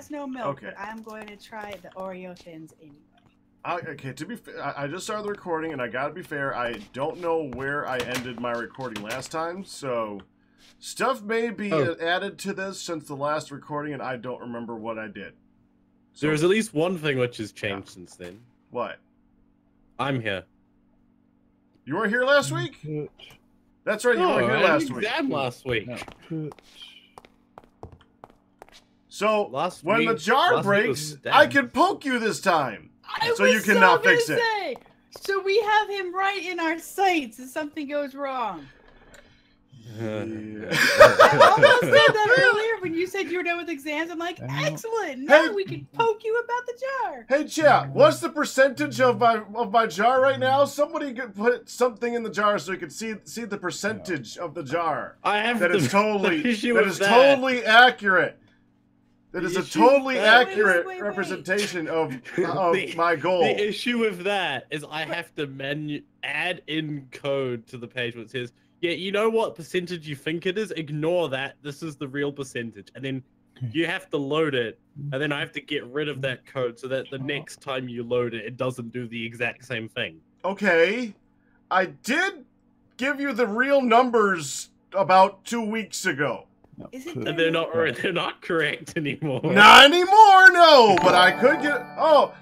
has no milk, Okay. but I'm going to try the Oreo thins anyway. Okay, to be fair, I just started the recording, and I gotta be fair, I don't know where I ended my recording last time, so stuff may be added to this since the last recording, and I don't remember what I did. So, There's at least one thing which has changed since then. what? I'm here. You weren't here last week? That's right, you weren't here last week. Last week. No. So, Last when the week- jar last week was breaks, Dan. I can poke you this time. So you cannot fix it. So we have him right in our sights if something goes wrong. I almost said that earlier when you said you were done with exams. I'm like, excellent. Now we can poke you about the jar. Hey, chat, what's the percentage of my jar right now? Somebody could put something in the jar so you can see the percentage of the jar. I have that is totally that. totally accurate. That is a totally accurate wait. representation of my goal. The issue with that is I have to add in code to the page where it says, yeah, you know what percentage you think it is? Ignore that. This is the real percentage. And then you have to load it. And then I have to get rid of that code so that the next time you load it, it doesn't do the exact same thing. Okay. I did give you the real numbers about 2 weeks ago. And they're not correct anymore. Not anymore, no. But I could get. Oh!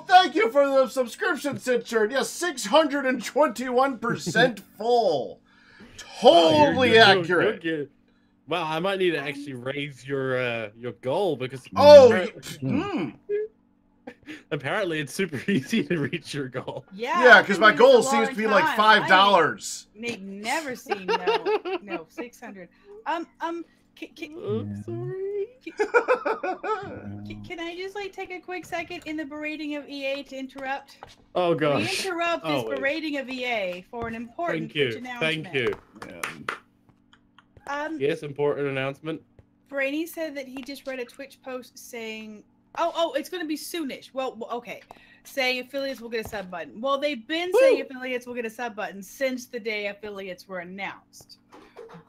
Thank you for the subscription, Sitchard. Yes, 621% full. Totally accurate. Wow, I might need to actually raise your goal because apparently it's super easy to reach your goal. Yeah, because my goal seems to be like $5. Never seen no 600. Sorry. Can I just like take a quick second in the berating of EA to interrupt? Oh gosh. We interrupt this berating of EA for an important announcement. Thank you. Yes, important announcement. Brainy said that he just read a Twitch post saying, "Oh, it's going to be soonish." Well, okay, saying affiliates will get a sub button. Well, they've been saying affiliates will get a sub button since the day affiliates were announced.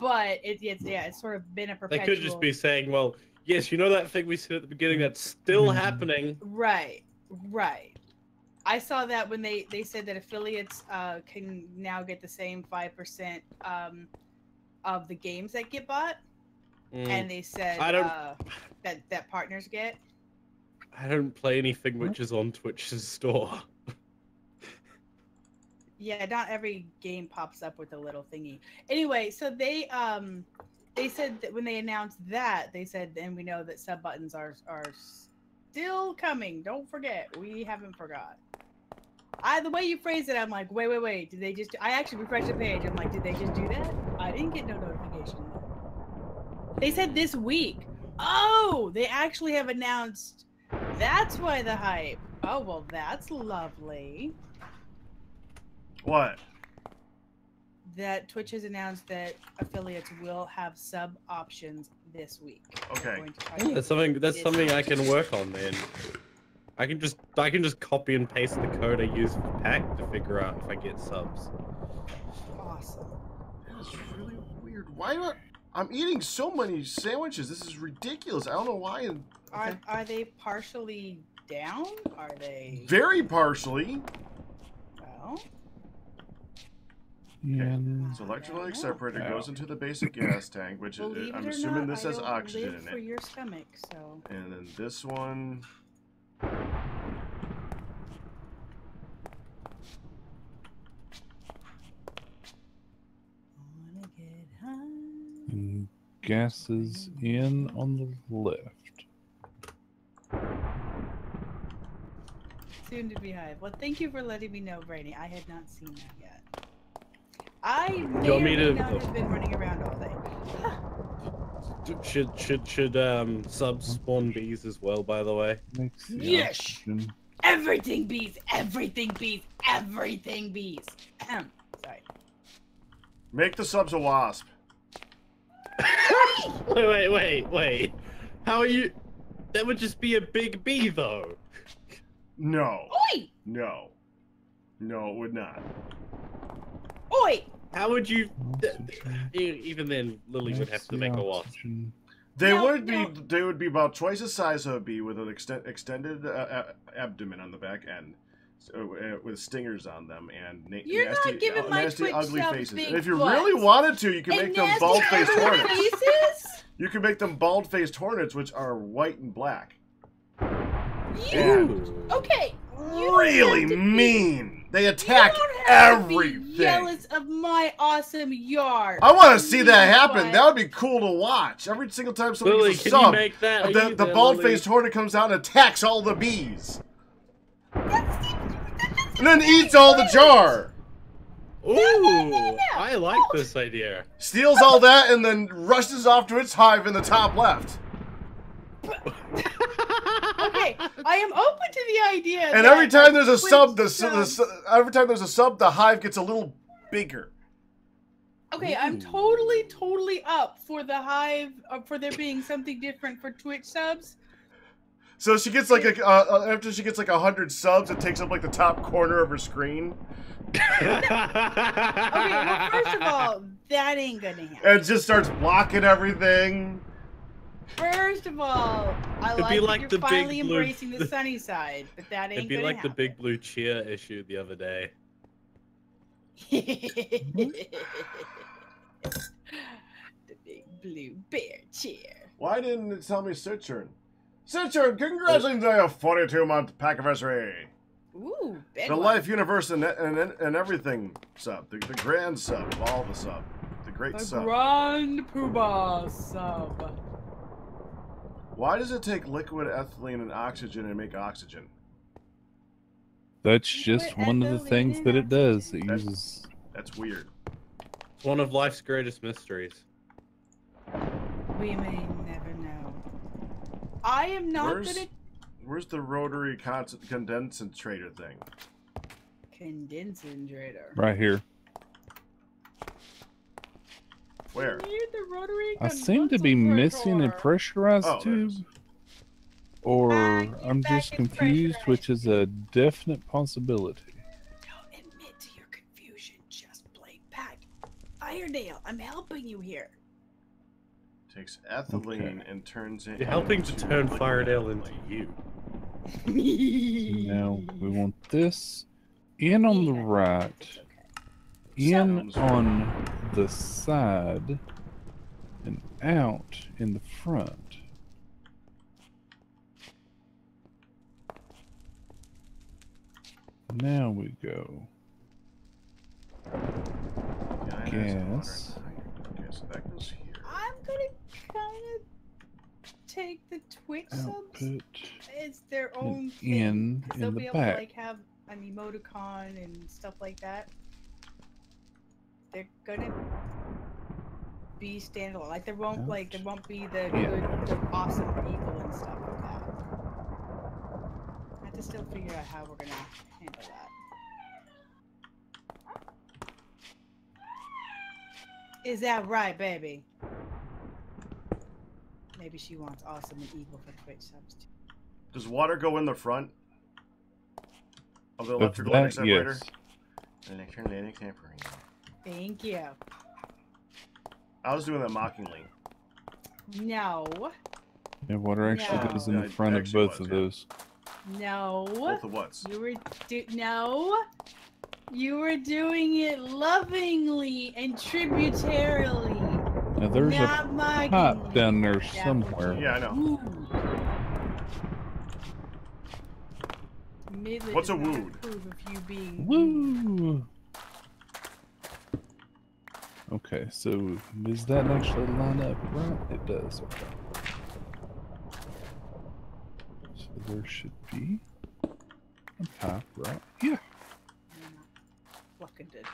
But it's sort of been a perpetual. They could just be saying, well, yes, you know that thing we said at the beginning that's still happening. Right. I saw that when they said that affiliates can now get the same 5% of the games that get bought, and they said that partners get. I don't play anything which is on Twitch's store. Yeah, not every game pops up with a little thingy. Anyway, so they said that when they announced that, they said, and we know that sub buttons are still coming. Don't forget, we haven't forgot. The way you phrased it, I'm like, wait. Did they just? I actually refreshed the page. I'm like, did they just do that? I didn't get no notification. They said this week. Oh, they actually have announced. That's why the hype. Oh well, that's lovely. What? That Twitch has announced that affiliates will have sub options this week. Okay. That's something I can work on then. I can just copy and paste the code I use for pack to figure out if I get subs. Awesome. That's really weird. Why not? I'm eating so many sandwiches. This is ridiculous. I don't know why. Are they partially down? Are they very partially? Well. Okay. So electrolytic separator goes into the basic gas tank, which I'm assuming this has oxygen in it. For your stomach, so. And then this one. And gas is in on the left. Soon to be hive. Well, thank you for letting me know, Brady. I had not seen that yet. I may or may not have been running around all day. Should subs spawn bees as well, by the way? Yes! Everything bees! Everything bees! Everything bees! Sorry. Make the subs a wasp. Wait. How are you? That would just be a big bee, though. No. Oi! No, it would not. Oi! How would you? Even then, Lily would have to make a wasp. They would be about twice the size of a bee with an extended abdomen on the back end, with stingers on them and nasty ugly faces. And if you really wanted to, you can make them bald-faced hornets. You can make them bald-faced hornets, which are white and black. Okay. Really mean. They attack everything. Jealous of my awesome yard. I want to see that happen. That would be cool to watch. Every single time somebody gets a sub, the bald-faced hornet comes out and attacks all the bees. And then eats all the jar. Ooh, I like this idea. Steals all that and then rushes off to its hive in the top left. Okay, I am open to the idea. And every time there's a sub, the hive gets a little bigger. Okay, I'm totally up for the hive, for there being something different for Twitch subs. So she gets like after she gets like 100 subs, it takes up like the top corner of her screen. Okay, well, first of all, that ain't gonna happen. And it just starts blocking everything. First of all, I like that you're finally embracing the sunny side, but that ain't gonna happen. It'd be like the Big Blue Cheer issue the other day. The Big Blue Bear Cheer. Why didn't it tell me Citroen? Citroen, congratulations on your 42-month pack anniversary. Ooh, the Life Universe and everything sub. The grand sub of all the sub. The great sub. The Grand Poobah sub. Why does it take liquid ethylene and oxygen and make oxygen? That's just one of the things that it does. It uses. That's weird. One of life's greatest mysteries. We may never know. I am not good at. Where's the rotary condensator thing? Condensator. Right here. Where? I seem to be missing a pressurized tube. Or I'm just confused, which is a definite possibility. Don't admit to your confusion, just play back. Iredale, I'm helping you here. Takes ethylene and turns it. You're helping to turn Firedale into you. Now we want this in on the right, in on the side, and out in the front. Now we go. Gas. Okay, so that goes here. I'm gonna kind of take the Twitch subs as their own thing. They'll be able to like have an emoticon and stuff like that. They're gonna be standalone. Like there won't be the good, the awesome people and stuff like that. I have to still figure out how we're gonna handle that. Is that right, baby? Maybe she wants awesome and evil for Twitch subs too. Does water go in the front of the electrolytic separator? Yes. Electrolytic separator. Thank you. I was doing that mockingly. No. Yeah, water actually goes in the front of both of those. No. Both of what? No. You were doing it lovingly and tributarily. Now there's a pipe down there somewhere. Yeah, I know. What's a wood? Woo! Okay, so does that actually line up right? It does. Okay. So there should be a pipe, right? Yeah. Plucketed.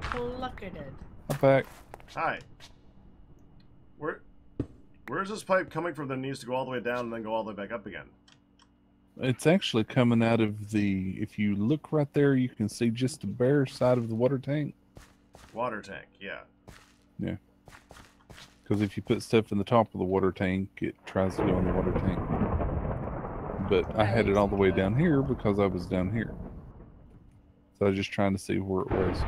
Plucketed. I'm back. Hi. Where's this pipe coming from that needs to go all the way down and then go all the way back up again? It's actually coming out of the, if you look right there, you can see just the bare side of the water tank. Water tank, yeah. Yeah. Because if you put stuff in the top of the water tank, it tries to go in the water tank. But I had it all the way down here because I was down here. So I was just trying to see where it was.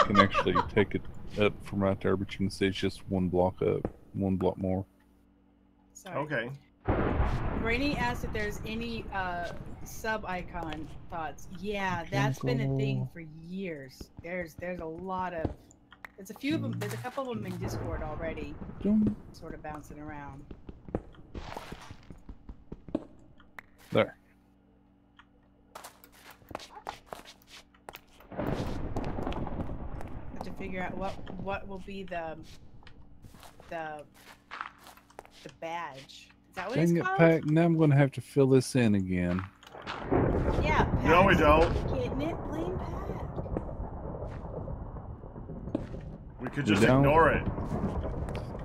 We can actually take it up from right there, but you can see it's just one block up, one block more. Sorry. Okay. Brainy asked if there's any sub icon thoughts. Yeah, that's been a thing for years. There's a lot of. There's a few of them. There's a couple of them in Discord already, sort of bouncing around. There. Have to figure out what will be the badge. Is that what Dang it's it, called? Pack. Now I'm going to have to fill this in again. Yeah. Pack. No, we don't. Getting it, blame Pack. We could just ignore it.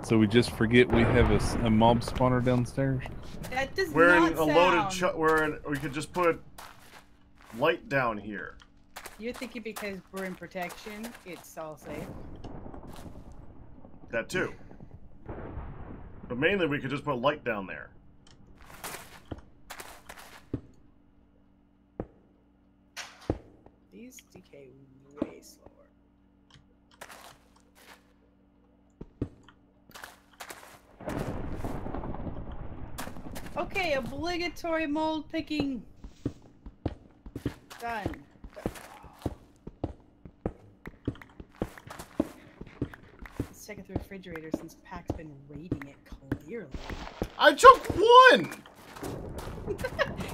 So we just forget we have a mob spawner downstairs? That does We're not in a loaded. We could just put light down here. You're thinking because we're in protection, it's all safe. That too. But mainly we could just put light down there. These decay way slower. Okay, obligatory mold picking. Done. Let's check it through the refrigerator since Pack's been raiding it clearly. I took one!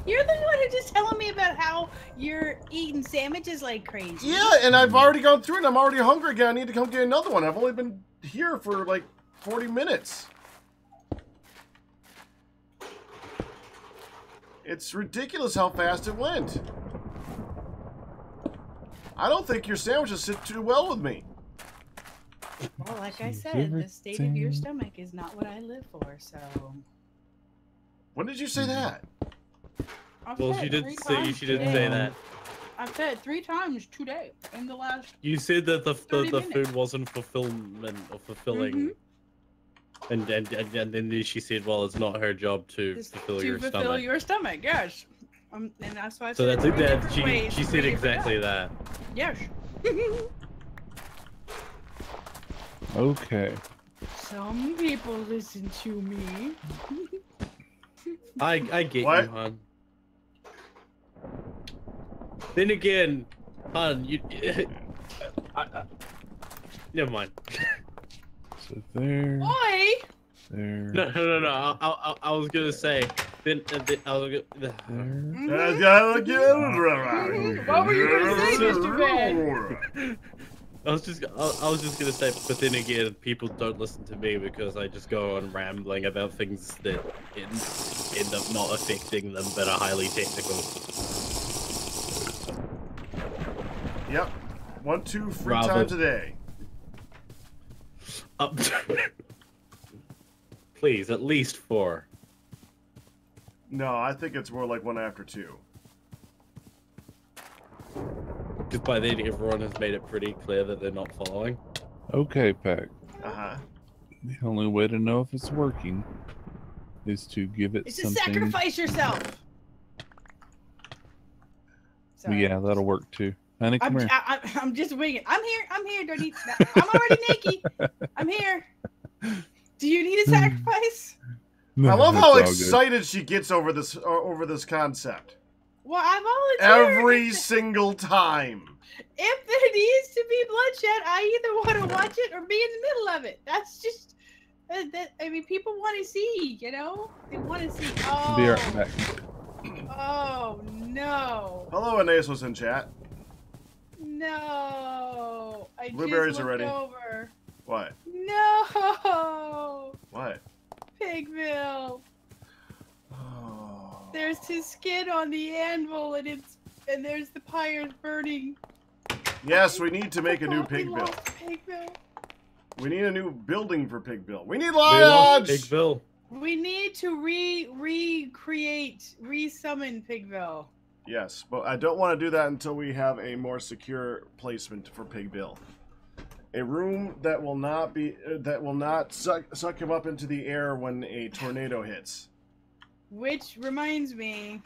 You're the one who just telling me about how you're eating sandwiches like crazy. Yeah, and I've already gone through it. I'm already hungry again. I need to come get another one. I've only been here for like 40 minutes. It's ridiculous how fast it went. I don't think your sandwiches sit too well with me. Well, like I said, the state of your stomach is not what I live for, so... When did you say that? Well, she did say that. I've said it 3 times today in the last. You said that the 30 food wasn't fulfillment or fulfilling, and then she said, "Well, it's not her job to fulfill your stomach." Fulfill your stomach, yes. And that's why I So said that's it 3 that. different ways, She 3 said different exactly times. that. Yes. Okay. Some people listen to me. I get What? you, hon. Then again, hon, you. Never mind. So there. Boy. There. No. I was gonna say. Then I was gonna. There. What were you gonna say, Mr. Van? I was just gonna say, but then again, people don't listen to me because I just go on rambling about things that end up not affecting them, but are highly technical. Yep. 1, 2, 3 Rather- times a day. Please, at least 4. No, I think it's more like 1 after 2. Because by then everyone has made it pretty clear that they're not following. Okay, Pack. Uh-huh. The only way to know if it's working is to give it It's to something. sacrifice yourself. Sorry. Yeah, that'll work too. Honey, come here. I'm just winging. I'm here, Dirty. I'm already naked. I'm here. Do you need a sacrifice? No, I love it's how all good. excited she gets over this concept. Well, I volunteered. Every single time. If there needs to be bloodshed, I either want to watch it or be in the middle of it. That's just. I mean, people want to see, you know? They want to see. Oh. Be right back. Oh, no. Hello, Anais was in chat. No. I Blueberries just are looked ready. over. What? No. What? Pigville. Oh. There's his skin on the anvil, and there's the pyres burning. Yes, we need to make a new We Pigville. lost Pigville. We need a new building for Pigville. We need We lost lodge. Pigville. We need to resummon Pigville. Yes, but I don't want to do that until we have a more secure placement for Pigville. A room that will not suck him up into the air when a tornado hits. Which reminds me,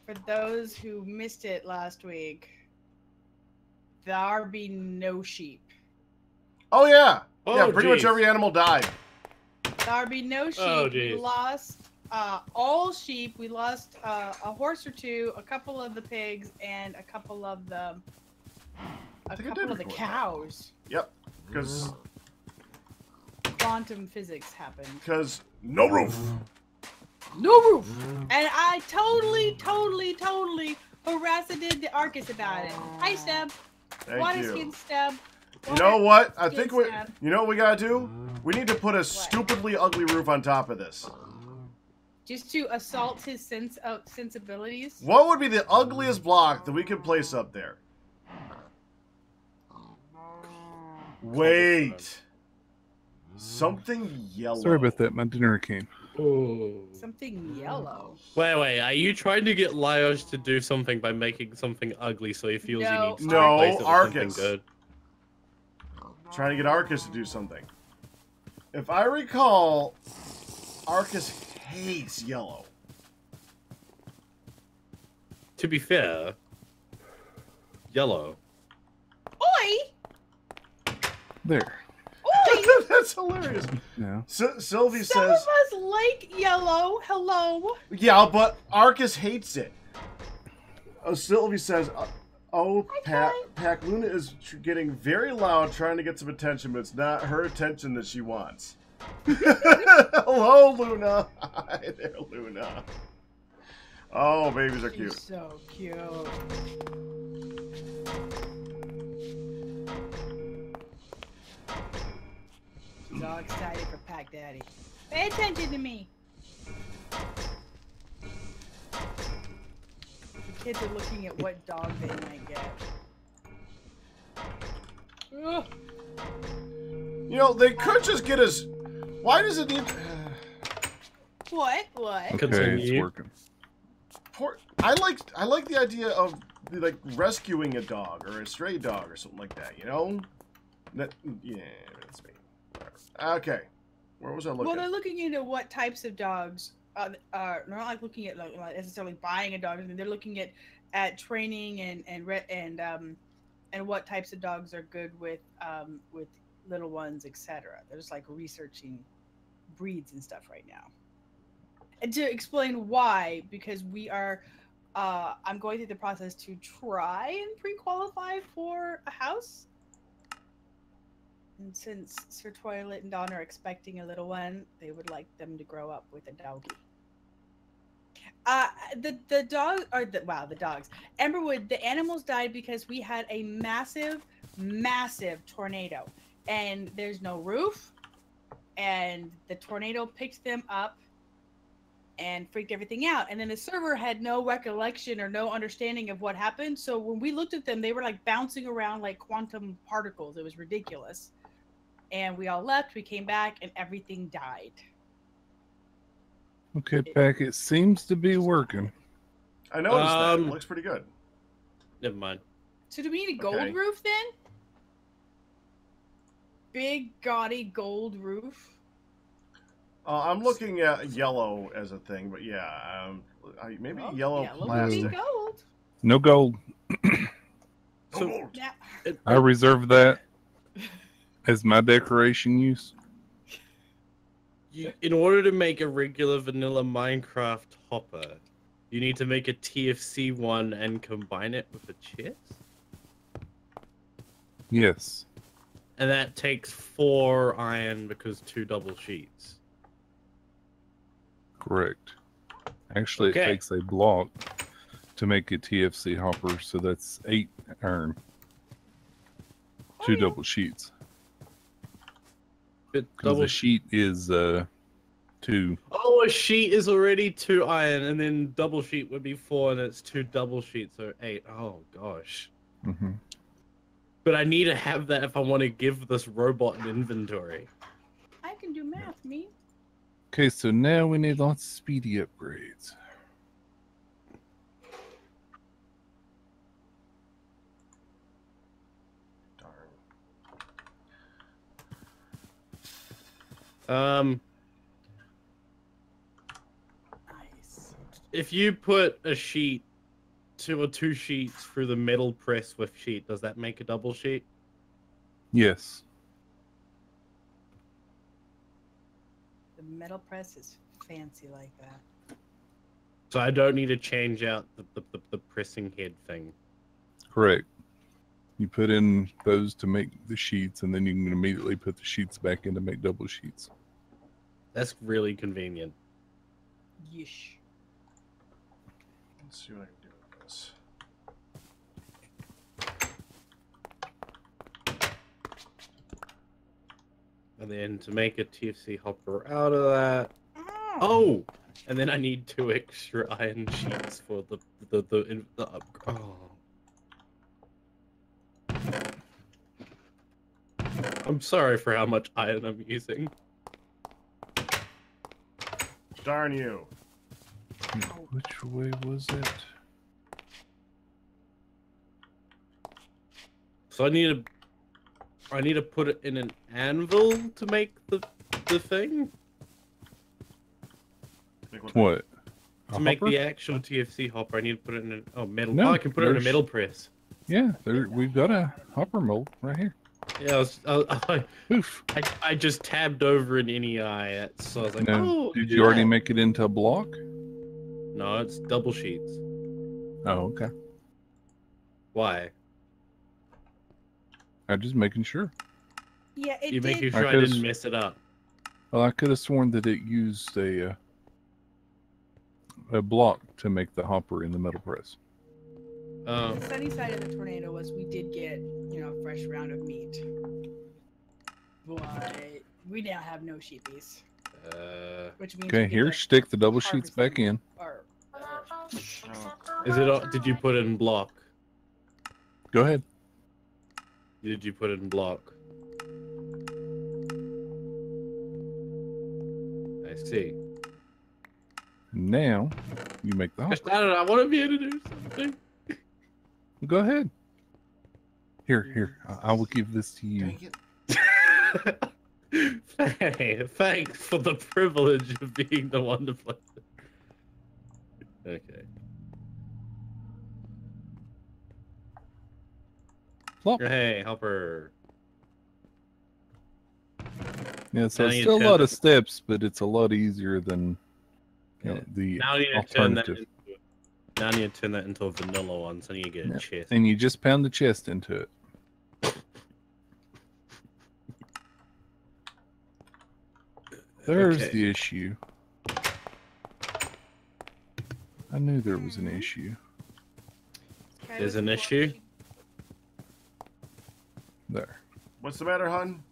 for those who missed it last week, there be no sheep. Oh yeah. Yeah, Oh, pretty much geez. every animal died. There be no sheep. Oh, We geez. lost all sheep. We lost a horse or two, a couple of the pigs, and a couple of the cows. Yep. Because Quantum physics happened. no roof. No roof. And I totally harassed the Arcus about it. Hi, Steb. Thank Water you. skin Steb. You know what? I Skin think Steb. you know what we gotta do? We need to put a stupidly ugly roof on top of this. Just to assault his sensibilities. What would be the ugliest block that we could place up there? Wait. Something yellow. Sorry about that. My dinner came. Ooh. Something yellow. Wait. Are you trying to get Laios to do something by making something ugly so he feels he needs to No, replace it with something Arcus. good? Trying to get Arcus to do something. If I recall, Arcus hates yellow. To be fair, yellow. Oi! There. Oi! That's hilarious. Yeah. Sylvie Some says, of us like yellow. Hello. yeah, but Arcus hates it. Sylvie says, Pack Luna is getting very loud trying to get some attention, but it's not her attention that she wants. Hello, Luna. Hi there, Luna. Oh, babies are cute. She's so cute. She's all excited for Pack Daddy. Pay attention to me. The kids are looking at what dog they might get. Ugh. You know, they could just get us. Why does it need? What? Okay, Continue. it's working. I like the idea of like rescuing a dog or a stray dog or something like that. You know? Yeah, that's me. Whatever. Okay, where was I looking? Well, they're looking into what types of dogs. They're not like looking at like necessarily buying a dog. I mean, they're looking at training and what types of dogs are good with little ones, etc. They're just like researching breeds and stuff right now. And to explain why, because we are, I'm going through the process to try and pre-qualify for a house. And since Sir Toilet and Dawn are expecting a little one, they would like them to grow up with a doggy. The dogs. Emberwood, the animals died because we had a massive tornado, and there's no roof, and the tornado picked them up and freaked everything out. And then the server had no recollection or no understanding of what happened. So when we looked at them, they were like bouncing around like quantum particles. It was ridiculous. And we all left, we came back, and everything died. Okay, Pack, it seems to be working. I noticed that. It looks pretty good. Never mind. So do we need a gold roof then? Big, gaudy gold roof? I'm looking at yellow as a thing, but yeah, maybe yellow plastic. Gold. No gold. So, I reserve that as my decoration use. in order to make a regular vanilla Minecraft hopper, you need to make a TFC one and combine it with a chest? Yes. And that takes 4 iron because 2 double sheets. Correct. Actually, Okay. it takes a block to make a TFC hopper, so that's 8 iron. 2 double sheets. But Because a sheet is 2. Oh, a sheet is already 2 iron, and then double sheet would be 4, and it's 2 double sheets, so 8. Oh gosh. Mm-hmm. But I need to have that if I want to give this robot an inventory. I can do math, me. Okay, so now we need lots of speedy upgrades. Darn. Nice. If you put a sheet two sheets through the metal press with sheet, does that make a double sheet? Yes. The metal press is fancy like that. So I don't need to change out the pressing head thing. Correct. You put in those to make the sheets, and then you can immediately put the sheets back in to make double sheets. That's really convenient. Yeesh. Let's see what I can do with this. And then to make a TFC hopper out of that. Oh! And then I need 2 extra iron sheets for the oh. I'm sorry for how much iron I'm using. Darn you. Which way was it? So I need to put it in an anvil to make the thing? What? To make the actual TFC hopper, I need to put it in a metal. No, I can put it in a metal press. Yeah, we've got a hopper mold right here. Yeah, I just tabbed over an NEI, so I was like, Now, oh. did you already make it into a block? No, it's double sheets. Oh, okay. Why? I'm just making sure. Yeah, it You did. making sure I didn't mess it up. Well, I could have sworn that it used a block to make the hopper in the metal press. Oh. The sunny side of the tornado was we did get, a fresh round of meat. But we now have no sheepies. Which means Okay, here, stick the double sheets back in. Is it? Did you put it in block? Go ahead. Did you put it in block? I see. Now, you make the hopper. I don't know. I want to be able to do something. Go ahead. Here. I will give this to you. Hey, thanks for the privilege of being the one to play. Okay. Plop. Hey, helper. Yeah, so Now it's you still a turn lot the- of steps, but it's a lot easier than the Now I need to turn that. alternative. Now I need to turn that into a vanilla one, so I need to get a chest. And you just pound the chest into it. There's Okay. the issue. I knew there was an issue. There's an issue? There. What's the matter, hon?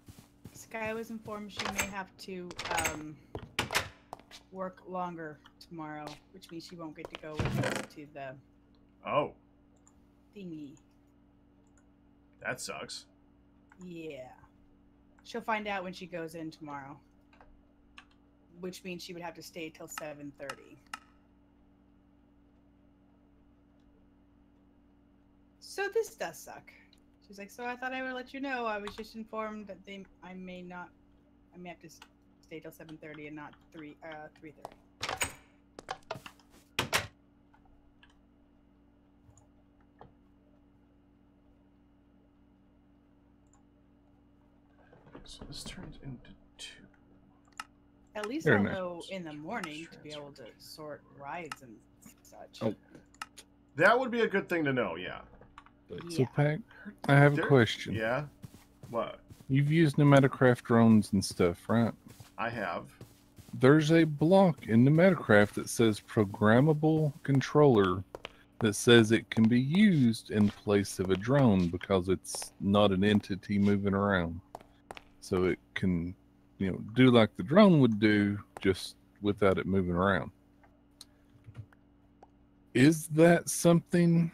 Sky was informed she may have to work longer tomorrow, which means she won't get to go with us to the Oh, thingy. that sucks. Yeah. She'll find out when she goes in tomorrow. Which means she would have to stay till 7:30. So this does suck. She's like, so I thought I would let you know. I was just informed that I may have to stay till 7:30 and not 3:30. So this turns into 2. At least Very I'll nice. know in the morning to be able to sort rides and such. Oh. That would be a good thing to know, yeah. So, Yeah. Pac, I have a There- question. Yeah? What? You've used NomadCraft drones and stuff, right? I have. There's a block in NomadCraft that says programmable controller that says it can be used in place of a drone because it's not an entity moving around. So it can, do like the drone would do, just without it moving around. Is that something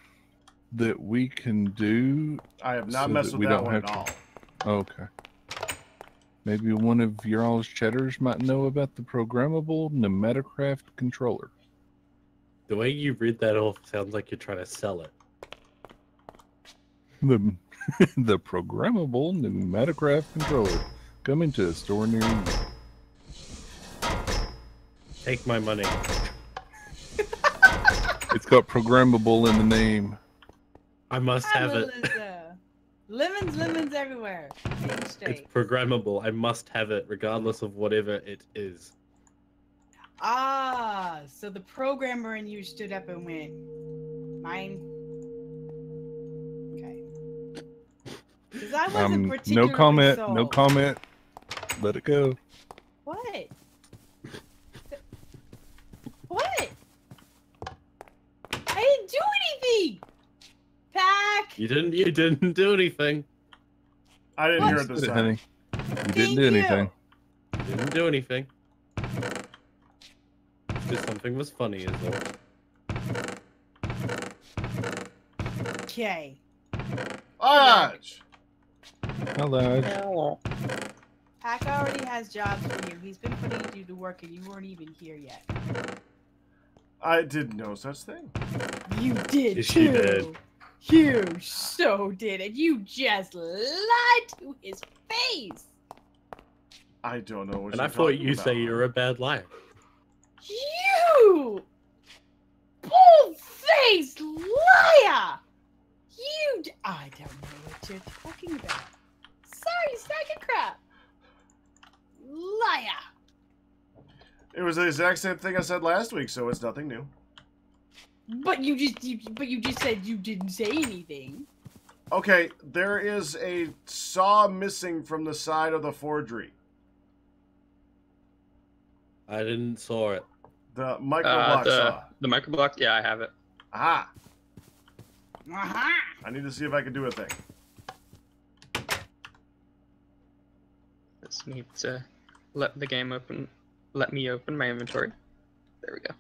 that we can do? I have not So messed that with we that don't one have at to- all. Okay. Maybe one of your all's chatters might know about the programmable NomadCraft controller. The way you read that off sounds like you're trying to sell it. The the programmable NomadCraft controller coming to a store near you. Take my money. It's got programmable in the name. I must have it. Melissa. Lemons everywhere. Being It's straight. programmable. I must have it, regardless of whatever it is. Ah, so the programmer in you stood up and went, mine. Okay. Because I wasn't particularly no comment. sold. No comment. Let it go. What? What? I didn't do anything. Pack. You didn't do anything. I didn't hear it this Did it, time. honey. You didn't do you. anything. You didn't do anything. Just something was funny as well. Okay. Odge! Hello. Pack already has jobs for you. He's been putting you to work and you weren't even here yet. I did no such thing. You did Yes, too. you did. You so did it. You just lied to his face. I don't know what And you're I thought talking you about. say you're a bad liar. You bull-faced liar. I don't know what you're talking about. Sorry, second crap. Liar. It was the exact same thing I said last week, so it's nothing new. But you just said you didn't say anything. Okay, there is a saw missing from the side of the forgery. I didn't saw it. The microblock saw. The microblock, yeah, I have it. Aha! Aha. I need to see if I can do a thing. Just need to let the game open. Let me open my inventory. There we go.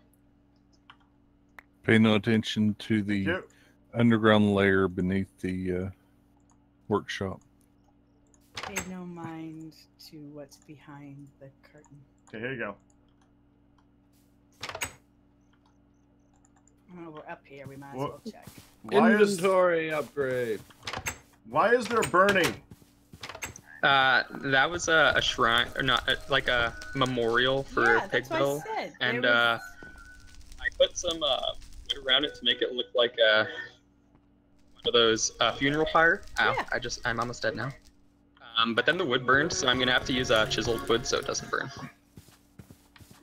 Pay no attention to the Yep. underground layer beneath the workshop. Pay no mind to what's behind the curtain. Okay, here you go. Oh, we're up here. We might as What? well check. Inventory upgrade. Why is there burning? That was a shrine, or not, like a memorial for Yeah, that's what I Pigville, said. and There was- I put some wood around it to make it look like one of those funeral pyre. Ow! Yeah. I'm almost dead now. But then the wood burned, so I'm gonna have to use chiseled wood so it doesn't burn.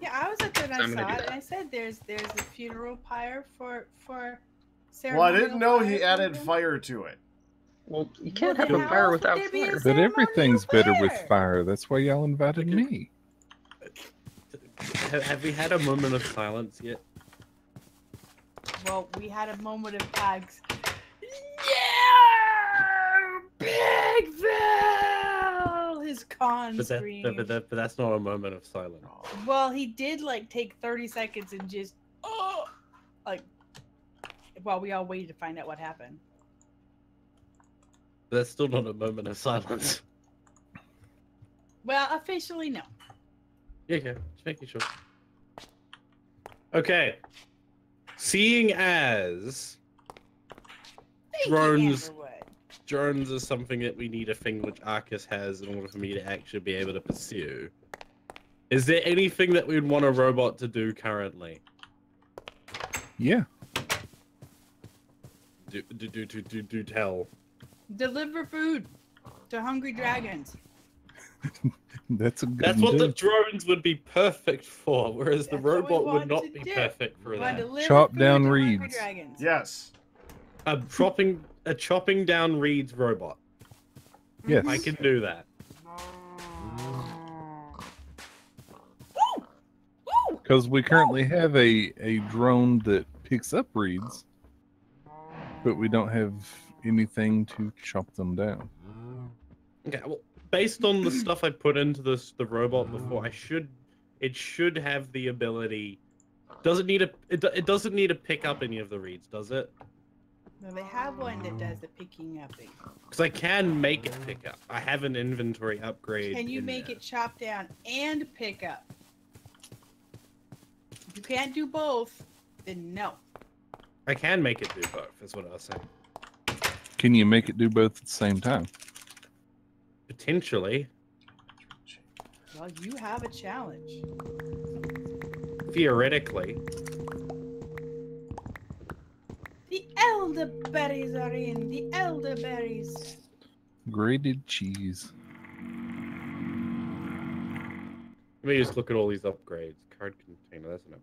Yeah, I was up there and So I I'm gonna saw do it, that. and I said there's a funeral pyre for Well, I didn't know ceremonial he fire added something. fire to it. Well, you can't Well, have then a fire how without would there be a fire. But ceremonial everything's better with fire. fire. That's why y'all invited me. Have we had a moment of silence yet? Well, we had a moment of tags. Yeah, Bigville! His con But, scream. but that's not a moment of silence. Well, he did like take 30 seconds and just like while we all waited to find out what happened. That's still not a moment of silence. Well, officially no. Yeah, just making sure. Okay. Seeing as Thank you, Drones. Amberwood. drones is something that we need a thing which Arcus has in order for me to actually be able to pursue. Is there anything that we'd want a robot to do currently? Yeah. Do tell. Deliver food to hungry dragons. That's a good That's one, what the too. drones would be perfect for, whereas the That's what we robot would want not to be do. perfect for We want to that. deliver Chop food down to hungry reeds. dragons. Yes. A chopping down reeds robot. Yes. I can do that. Because we currently have a drone that picks up reeds, but we don't have anything to chop them down. Okay, well, based on the stuff I put into the robot before, it should have the ability. It doesn't need to pick up any of the reeds, does it? No, they have one that does the picking up. Because I can make it pick up. I have an inventory upgrade. Can you in make there. it chop down and pick up? If you can't do both, then no. I can make it do both. Is what I was saying. Can you make it do both at the same time? Potentially, Well, you have a challenge. theoretically. elderberries are in. The elderberries. Grated cheese. Let me just look at all these upgrades. Card container, that's enough.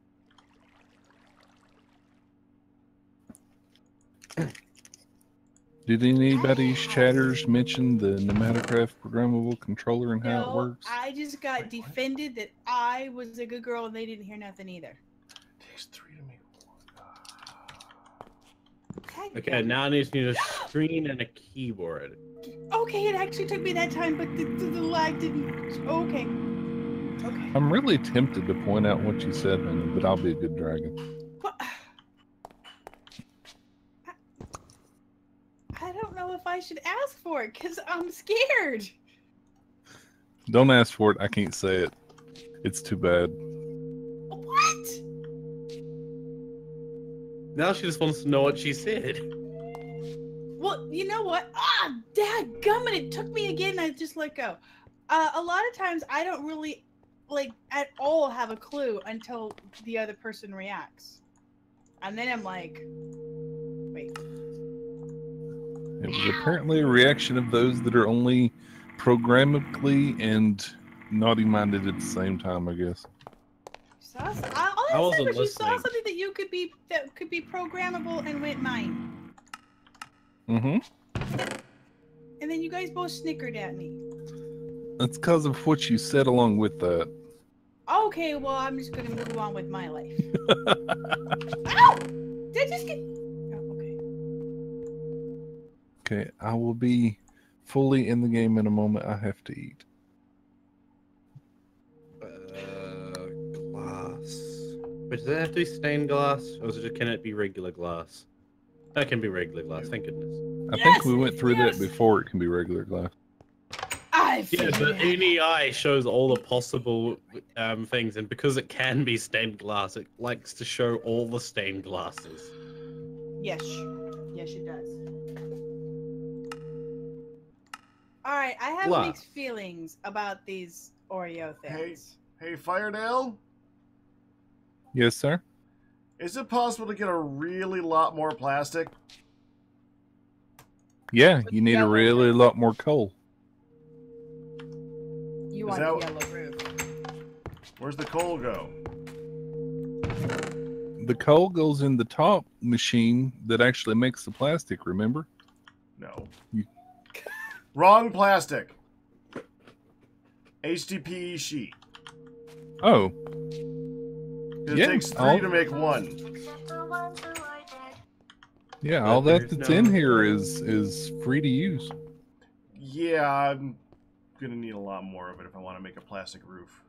Did anybody's chatters mention the NomadCraft programmable controller and how it No, works? I just got defended that I was a good girl and they didn't hear nothing either. Takes 3 to make 1. Okay, now I just need a screen and a keyboard. Okay, it actually took me that time, but the lag didn't. Okay. Okay. I'm really tempted to point out what you said, honey, but I'll be a good dragon. What? I don't know if I should ask for it because I'm scared. Don't ask for it. I can't say it. It's too bad. What? Now she just wants to know what she said. Well, you know what? Ah, dadgummit, it took me again. I just let go. A lot of times I don't really, like, at all have a clue until the other person reacts. And then I'm like, wait. It was apparently a reaction of those that are only programmably and naughty-minded at the same time, I guess. All I said wasn't was you saw listening. something that could be programmable and went mine. Mm-hmm. And then you guys both snickered at me. That's because of what you said along with that. Okay, well, I'm just gonna move on with my life. Ow! Did I just get... Oh, okay. Okay, I will be fully in the game in a moment. I have to eat. Glass. But does it have to be stained glass, or can it be regular glass? That can be regular glass. Thank goodness. I think we went through that before. It can be regular glass. Yeah, the NEI shows all the possible things, and because it can be stained glass, it likes to show all the stained glasses. Yes. Yes, it does. Alright, I have Glass. mixed feelings about these Oreo things. Hey, Firedale, Yes, sir? is it possible to get a really lot more plastic? Yeah, you need a Yellow really roof. lot more coal. You Is want that- the yellow roof. Where's the coal go? The coal goes in the top machine that actually makes the plastic, remember? No. You- Wrong plastic. HDPE sheet. Oh, 'Cause Yeah, it takes 3 I'll- to make 1. yeah, But all there's that's no- in here is free to use. Yeah, I'm gonna need a lot more of it if I want to make a plastic roof.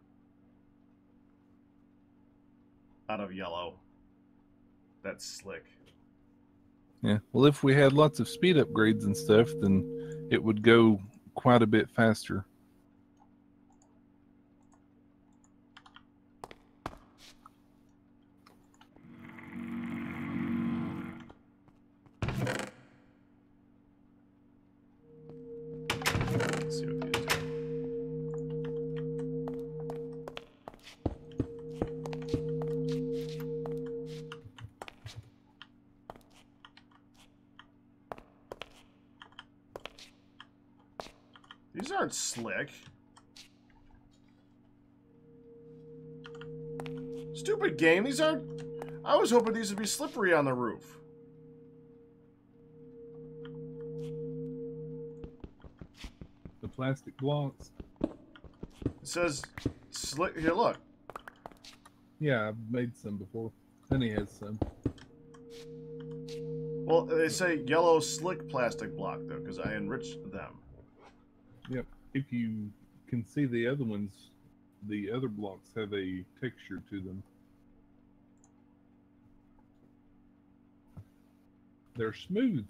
Out of yellow. That's slick. Yeah, well, if we had lots of speed upgrades and stuff, then it would go quite a bit faster. Let's see what these do. These aren't slick. Stupid game. These aren't... I was hoping these would be slippery on the roof. The plastic blocks. It says slick. Here, look. Yeah, I've made some before. Honey has some. Well, they say yellow slick plastic block, though, because I enriched them. Yep. If you can see the other ones, the other blocks have a texture to them. They're smooth.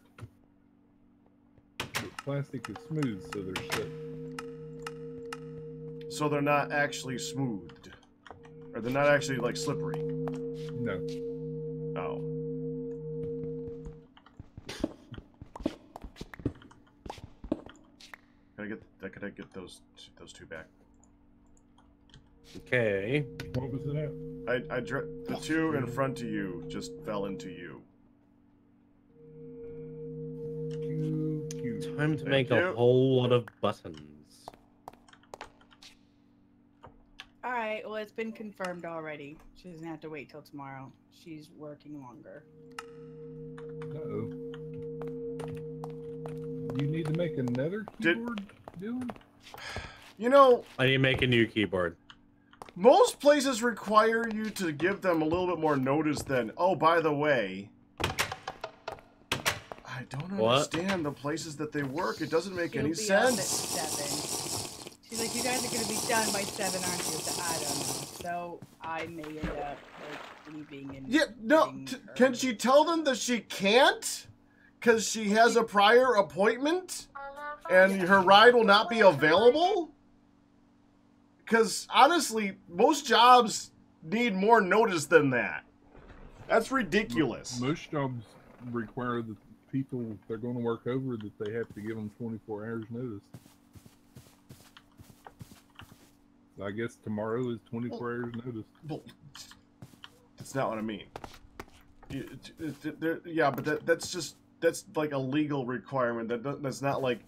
But plastic is smooth, so they're slick. So they're not actually smoothed. Or they're not actually, like, slippery. No. Oh. Could I get those two back? Okay. What was it at? The two in front of you just fell into you. Time to Thank make a you. whole lot of buttons. All right. Well, it's been confirmed already. She doesn't have to wait till tomorrow. She's working longer. Uh-oh. You need to make another keyboard, Dylan? You know, I need to make a new keyboard. most places require you to give them a little bit more notice than, oh, by the way, I don't understand the places that they work. It doesnn't make any She'll be up at sense. 7. She's like, you guys are going to be done by 7, aren't you? So, I don't know. So I may end up like leaving and Yeah, no. getting Can early. she tell them that she can't? Because she has a prior appointment? And her ride will not be available? Because, honestly, most jobs need more notice than that. That's ridiculous. Most jobs require that people, if they're going to work over, that they have to give them 24 hours notice. I guess tomorrow is 24 hours notice. Well, that's not what I mean. Yeah, but that's like a legal requirement. That's not like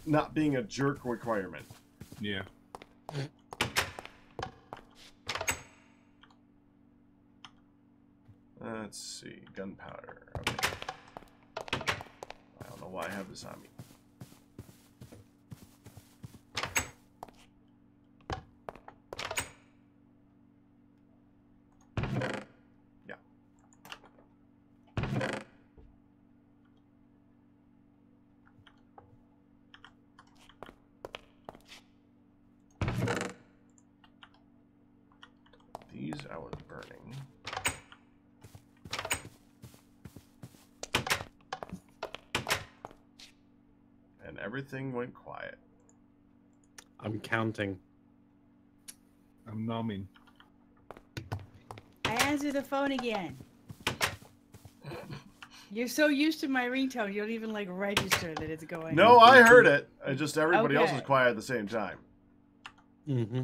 not being a jerk requirement. Yeah. Let's see, gunpowder. Okay. I don't know why I have this on me. Yeah. These I was burning. And everything went quiet. I'm counting. I'm numbing. I answered the phone again. You're so used to my ringtone, you don't even like register that it's going. No, I heard it. I just everybody else was Okay. quiet at the same time. Mm-hmm.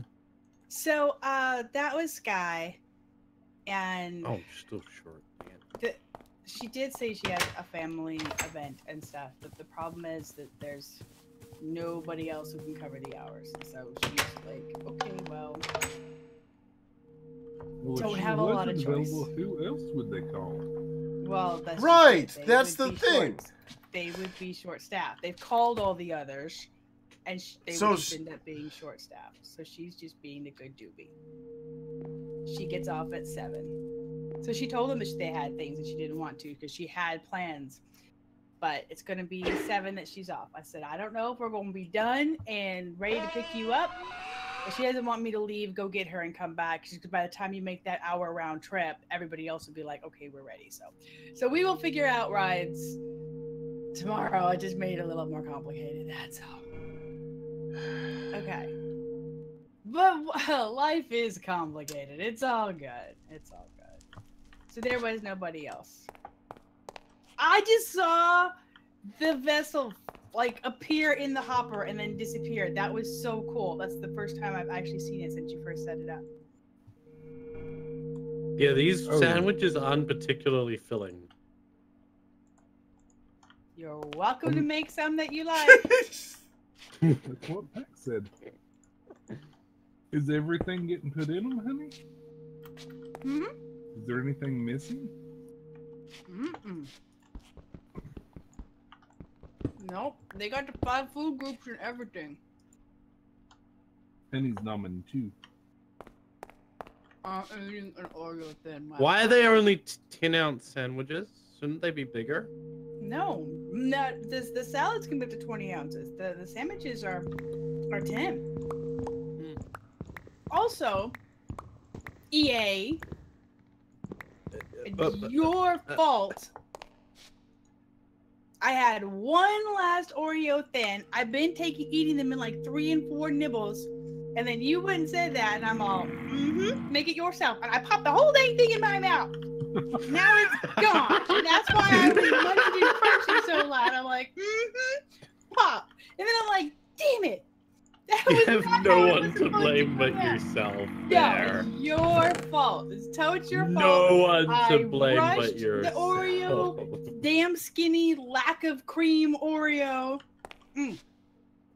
So, that was Sky, and Oh, still short. Man. she did say she has a family event and stuff, but the problem is that there's nobody else who can cover the hours. So she's like, okay, well, Well, if Don't she have a lot of wasn't choice. available, who else would they call? well, that's just Right, it. They that's would the be thing. They would be short-staffed. They've called all the others, and they So would just sh- end up being short-staffed. So she's just being a good doobie. She gets off at 7. So she told them that they had things and she didn't want to because she had plans. But it's going to be 7 that she's off. I said, I don't know if we're going to be done and ready to pick you up. But she doesn't want me to leave, go get her, and come back. Because by the time you make that hour round trip, everybody else will be like, okay, we're ready. So we will figure out rides tomorrow. I just made it a little more complicated. That's all. Okay. But life is complicated. It's all good. It's all good. So there was nobody else. I just saw the vessel like appear in the hopper and then disappear. That was so cool. That's the first time I've actually seen it since you first set it up. Yeah, these Oh. sandwiches aren't particularly filling. You're welcome to make some that you like. That's what Pack said. Is everything getting put in them, honey? Hmm? Is there anything missing? Mm-mm. Nope. They got the 5 food groups and everything. Penny's numbing too. I'm eating an Oreo thin. Why are they only 10-ounce sandwiches? Shouldn't they be bigger? No, the salads can be up to 20 ounces. The sandwiches are 10. Also, EA, it's your fault. I had one last Oreo thin. I've been eating them in like 3 and 4 nibbles, and then you went and said that, and I'm all, make it yourself. And I popped the whole dang thing in my mouth. Now it's gone. And that's why I was munching and crunching so loud. I'm like, pop. And then I'm like, damn it. That You was have not no how it one was to supposed blame but come out. yourself. Yeah, There. it's your fault. It's totally your fault. No one I to blame but rushed the yourself. Oreo. Damn skinny lack of cream Oreo. You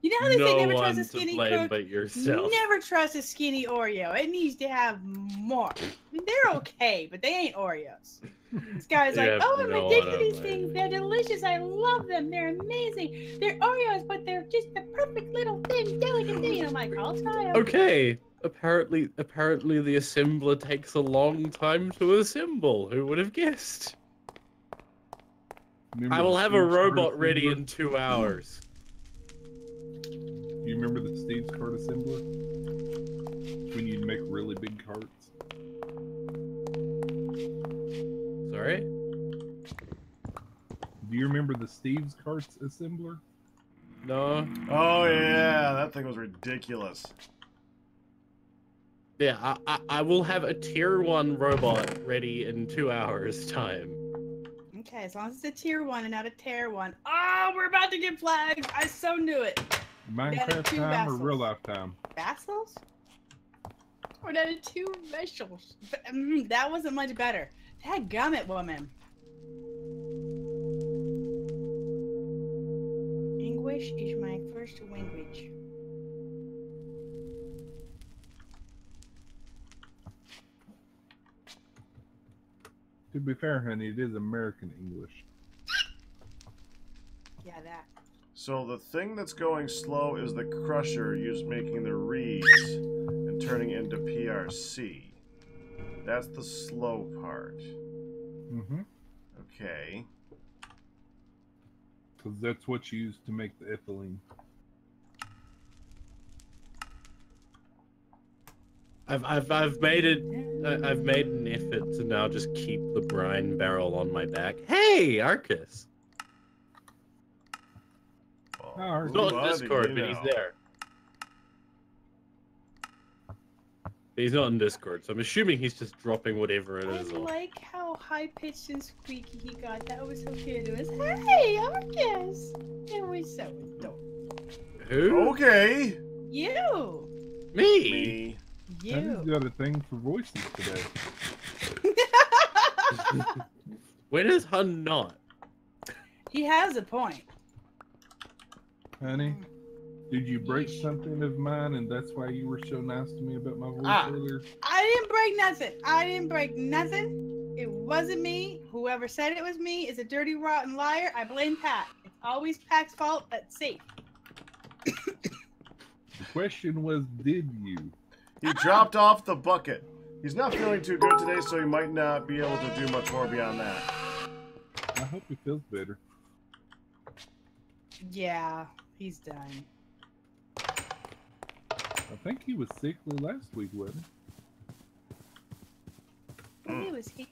know how they say No never trust one a to skinny blame cook? but yourself. Never trust a skinny Oreo. It needs to have more. I mean, they're okay, but they ain't Oreos. This guy's You like, have oh, I'm no addicted to idea, these things. They're delicious. I love them. They're amazing. They're Oreos, but they're just the perfect little thin, delicate thing. And I'm like, I'll try them. Okay. Apparently the assembler takes a long time to assemble. Who would have guessed? Remember I will the have a Steve's cart robot ready assembler? in 2 hours. Do you remember the Steve's cart assembler? When you'd make really big carts? Sorry? Do you remember the Steve's carts assembler? No. Oh yeah, that thing was ridiculous. Yeah, I will have a tier 1 robot ready in 2 hours time. Okay, as long as it's a tier 1 and not a tier 1. Oh, we're about to get flagged. I so knew it. Minecraft two time or vessels. real life time? Vassals? Or down to 2 vegetables. That wasn't much better. That gummit woman. English is my first language. To be fair, honey, it is American English. Yeah, that. So the thing that's going slow is the crusher used making the reeds and turning into PRC. That's the slow part. Mm-hmm. Okay. Because that's what you use to make the ethylene. I've made an effort to now just keep the brine barrel on my back. Hey, Arcus. Well, He's not in who Discord, do but you he's know? there. He's not in Discord, so I'm assuming he's just dropping whatever it I is on. like how high-pitched and squeaky he got. That was so cute. It was, hey, Arcus. It was so adorable. Who? Okay. You. Me? Me. Honey's You. got a thing for voices today. When is Hun not? He has a point. Honey, did you break something of mine and that's why you were so nice to me about my voice earlier? I didn't break nothing. I didn't break nothing. It wasn't me. Whoever said it was me is a dirty, rotten liar. I blame Pat. It's always Pat's fault. That's safe. The question was, did you? He dropped off the bucket. He's not feeling too good today, so he might not be able to do much more beyond that. I hope he feels better. Yeah, he's done. I think he was sickly last week, wasn't he? He was here.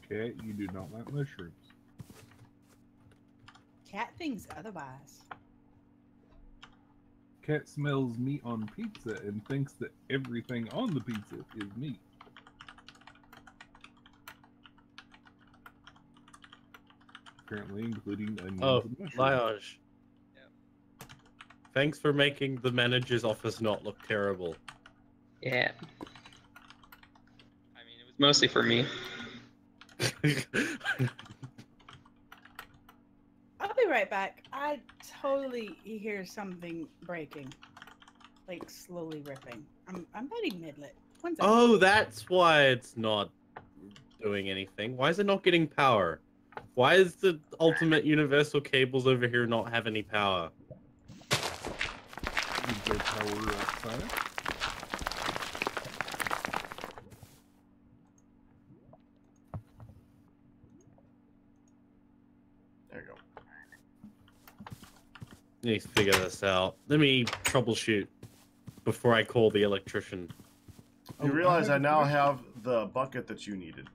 Cat, you do not like mushrooms. Cat thinks otherwise. Cat smells meat on pizza and thinks that everything on the pizza is meat. Apparently including onions Oh, and mushrooms. Liage. Thanks for making the manager's office not look terrible. Yeah. I mean, it was mostly for me. I'll be right back. I totally hear something breaking. Like slowly ripping. I'm betting midlet. One second. Oh, that's why it's not doing anything. Why is it not getting power? Why is the ultimate universal cables over here not have any power? Is there power outside? There you go. Need to figure this out. Let me troubleshoot before I call the electrician. You realize I now have the bucket that you needed.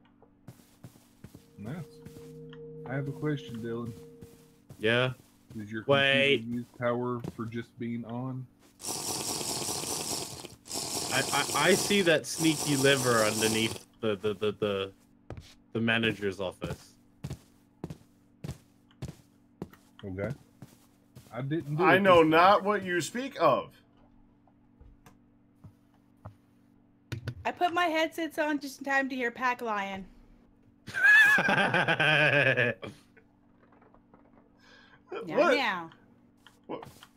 Nice. I have a question, Dylan. Yeah? Does your Wait. computer use power for just being on? I see that sneaky lever underneath the manager's office. Okay. I didn't do I it know this not time. what you speak of. I put my headsets on just in time to hear Pack Lion. What? Meow.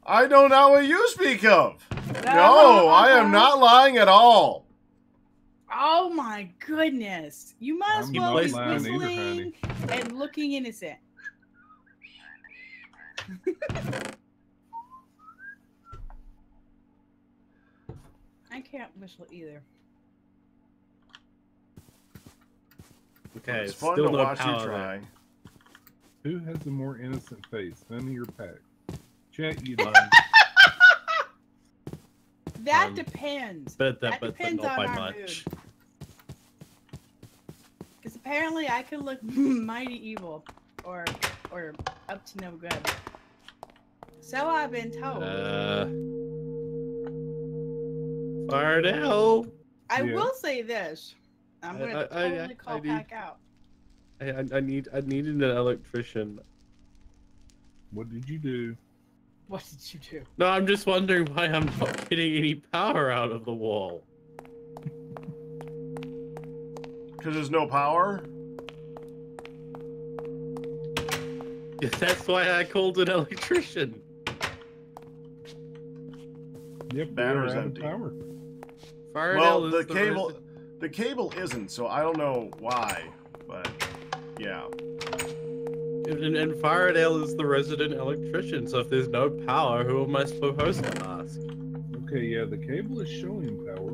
I know not what you speak of. No, I am not lying at all. Oh my goodness. You might as I'm well not be lying either, whistling and looking innocent. I can't whistle either. Okay, It's fun still to no watch you power try. there. Who has a more innocent face? None of your pack. Chat, you That Um, depends. But That but depends not on by our much. Because apparently I can look mighty evil, or up to no good. So I've been told. Fardell. I yeah. will say this. I'm gonna totally call Pack out. I needed an electrician. What did you do? What did you do? No, I'm just wondering why I'm not getting any power out of the wall. Because there's no power? Yeah, that's why I called an electrician. Yep, Battery's we're out of empty. power. Fardell Well, is the cable isn't, so I don't know why, but yeah. And Fardell is the resident electrician, so if there's no power, who am I supposed to ask? Okay, yeah, the cable is showing power.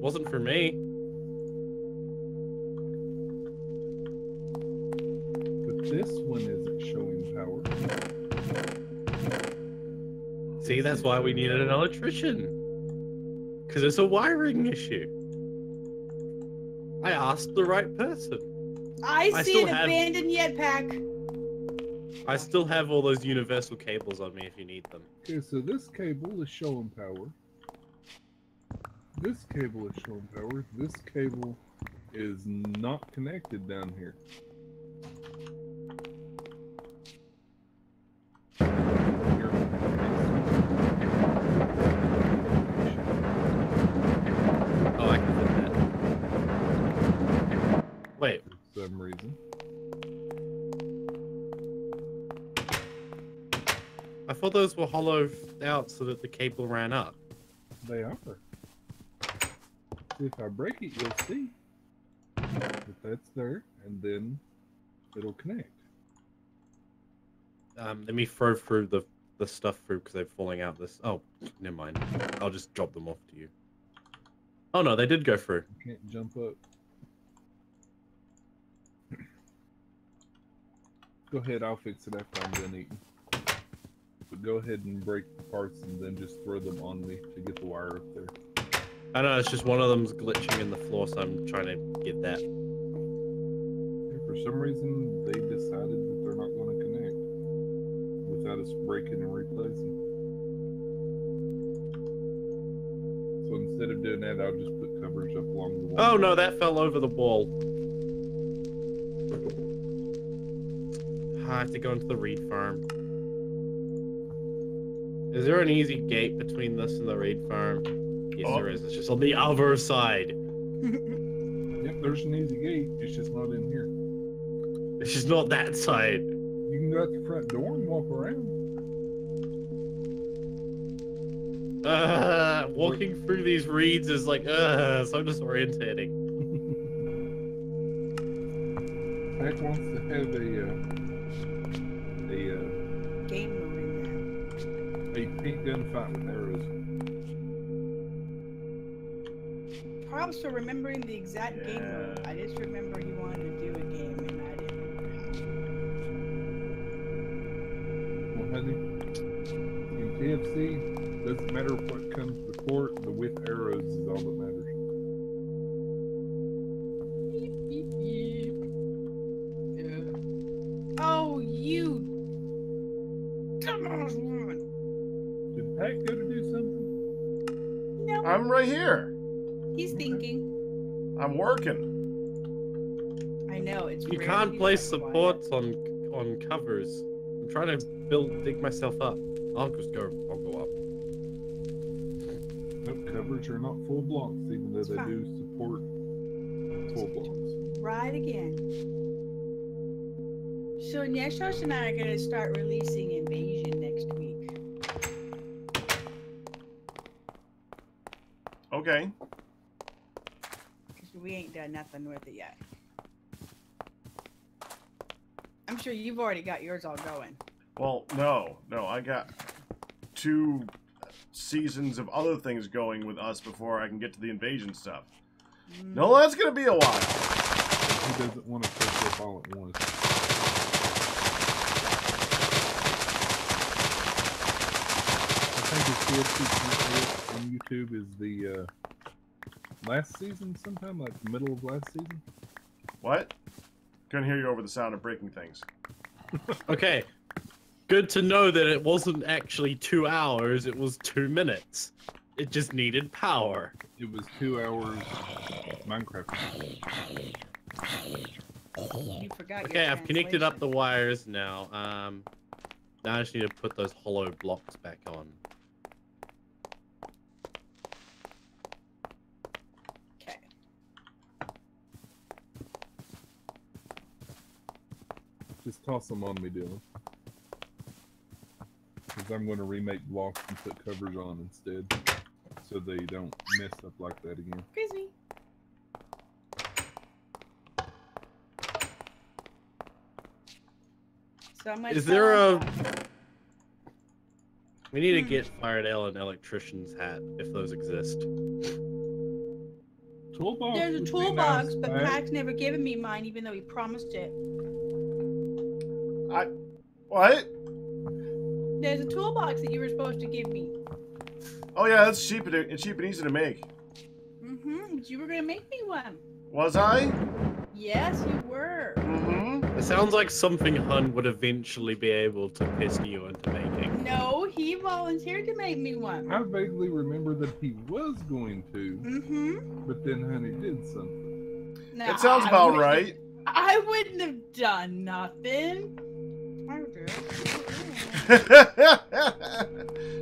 Wasn't for me. But this one isn't showing power. See, that's why we needed an electrician. Because it's a wiring issue. I asked the right person. I see still an have- abandoned yet pack. I still have all those universal cables on me if you need them. Okay, so this cable is showing power. This cable is showing power. This cable is not connected down here. Oh, I can fit that. Wait, For some reason. I thought those were hollowed out so that the cable ran up. They are. If I break it, you'll see that that's there, and then it'll connect. Let me throw through the stuff through because they're falling out. This. Oh, never mind. I'll just drop them off to you. Oh no, they did go through. You can't jump up. Go ahead, I'll fix it after I'm done eating. But go ahead and break the parts and then just throw them on me to get the wire up there. I know it's just one of them's glitching in the floor, so I'm trying to get that. And for some reason, they decided that they're not going to connect without us breaking and replacing. So instead of doing that, I'll just put covers up along the wall. Oh no, that fell over the wall. I have to go into the reed farm. Is there an easy gate between this and the reed farm? Yes, there is. It's just on the other side. Yep, there's an easy gate. It's just not in here. It's just not that side. You can go out the front door and walk around. Walking through these reeds is like, so disorientating. Pack wants to have Game mode in a paint gun fight with arrows. there. Props for remembering the exact game mode. I just remember you wanted to do a game and I didn't remember Well, honey, in TFC, doesn't matter what comes before it, the with arrows is all that matters. how. Oh, you dumbass woman. Did Pack go to do something? No, I'm right here. he's thinking. I'm working. I know, it's You rare can't he's place that quiet. supports on covers. I'm trying to dig myself up. I'll go up. Nope, covers are not full blocks, even though It's they fine. do support full blocks. right again. So Neshos and I are gonna start releasing Invasion next week. Okay. Because we ain't done nothing with it yet. I'm sure you've already got yours all going. Well, no, I got 2 seasons of other things going with us before I can get to the invasion stuff. No, that's gonna be a while. He doesn't want to catch up all at once. I think the TFC Tuesday on YouTube is the last season, sometime like the middle of last season. What? Couldn't hear you over the sound of breaking things. Okay. Good to know that it wasn't actually 2 hours, it was 2 minutes. It just needed power. It was 2 hours Minecraft. You forgot Okay, your I've connected up the translation. wires now. Now I just need to put those hollow blocks back on. Okay. Just toss them on me, Dylan. Because I'm going to remake blocks and put covers on instead. So they don't mess up like that again. Excuse me. So I'm gonna Is there tell- We need to get Fired Ale an electrician's hat, if those exist. Toolbox. There's a would be toolbox, nice, but right? Pack's never given me mine, even though he promised it. What? There's a toolbox that you were supposed to give me. Oh yeah, that's cheap and cheap and easy to make. Mm-hmm. You were gonna make me one. Was I? Yes, you were. Mm-hmm. It sounds like something Hun would eventually be able to piss you into making. No, he volunteered to make me one. I vaguely remember that he was going to, Mm-hmm. but then Honey did something. Now, It sounds I about wouldn't- right. I wouldn't have done nothing. I did.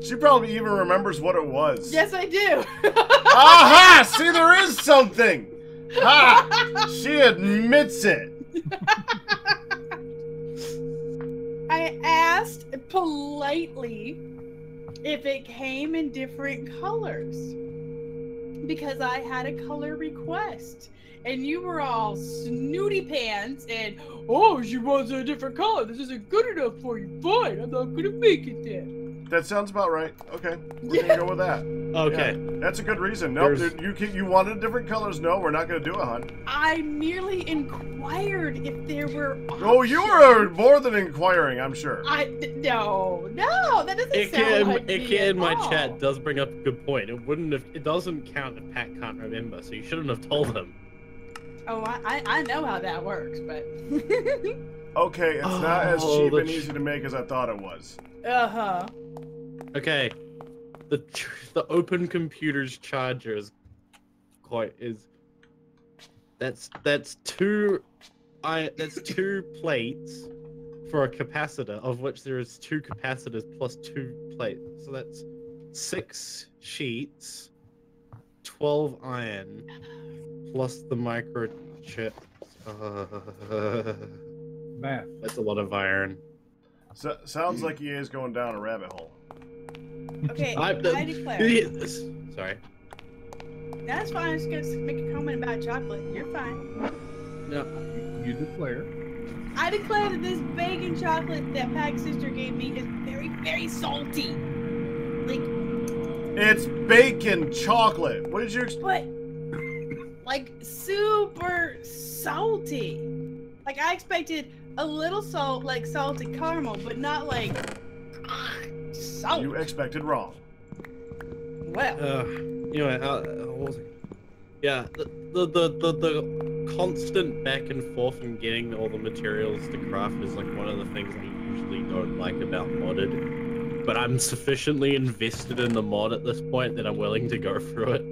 She probably even remembers what it was. Yes, I do. Aha! See, there is something. Ha! She admits it. I asked politely if it came in different colors because I had a color request. And you were all snooty pants and, oh, she wants a different color. This isn't good enough for you. Fine, I'm not gonna make it then. That sounds about right. Okay, we're gonna go with that. Okay. Yeah, that's a good reason. Nope, There's- you wanted different colors. No, we're not gonna do it, hon. I merely inquired if there were Oh, you were more than inquiring, I'm sure. No, that doesn't sound like It me at in my all. chat does bring up a good point. It doesn't count if Pat can't remember, so you shouldn't have told him. Oh, I know how that works, but... Okay, it's not as Oh, cheap the and easy to make as I thought it was. Uh-huh. Okay, the open computer's charger is that's two plates for a capacitor, of which there is 2 capacitors plus 2 plates, so that's 6 sheets, 12 iron, plus the microchip. Math. That's a lot of iron. So, sounds like EA is going down a rabbit hole. Okay, I declare. Sorry. That's fine. I was going to make a comment about chocolate. You're fine. No. You declare. I declare that this bacon chocolate that Pag's sister gave me is very, very salty. Like, It's bacon chocolate. What did you but like super salty. Like I expected a little salt, like salted caramel, but not like salt. You expected wrong. Well, You know, what was it? Yeah, the constant back and forth and getting all the materials to craft is like one of the things I usually don't like about modded. But I'm sufficiently invested in the mod at this point that I'm willing to go through it.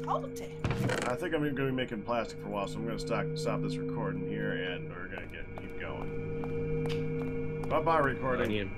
salty. I think I'm going to be making plastic for a while, so I'm going to stop this recording here, and we're going to keep going. Bye-bye, recording. Onion.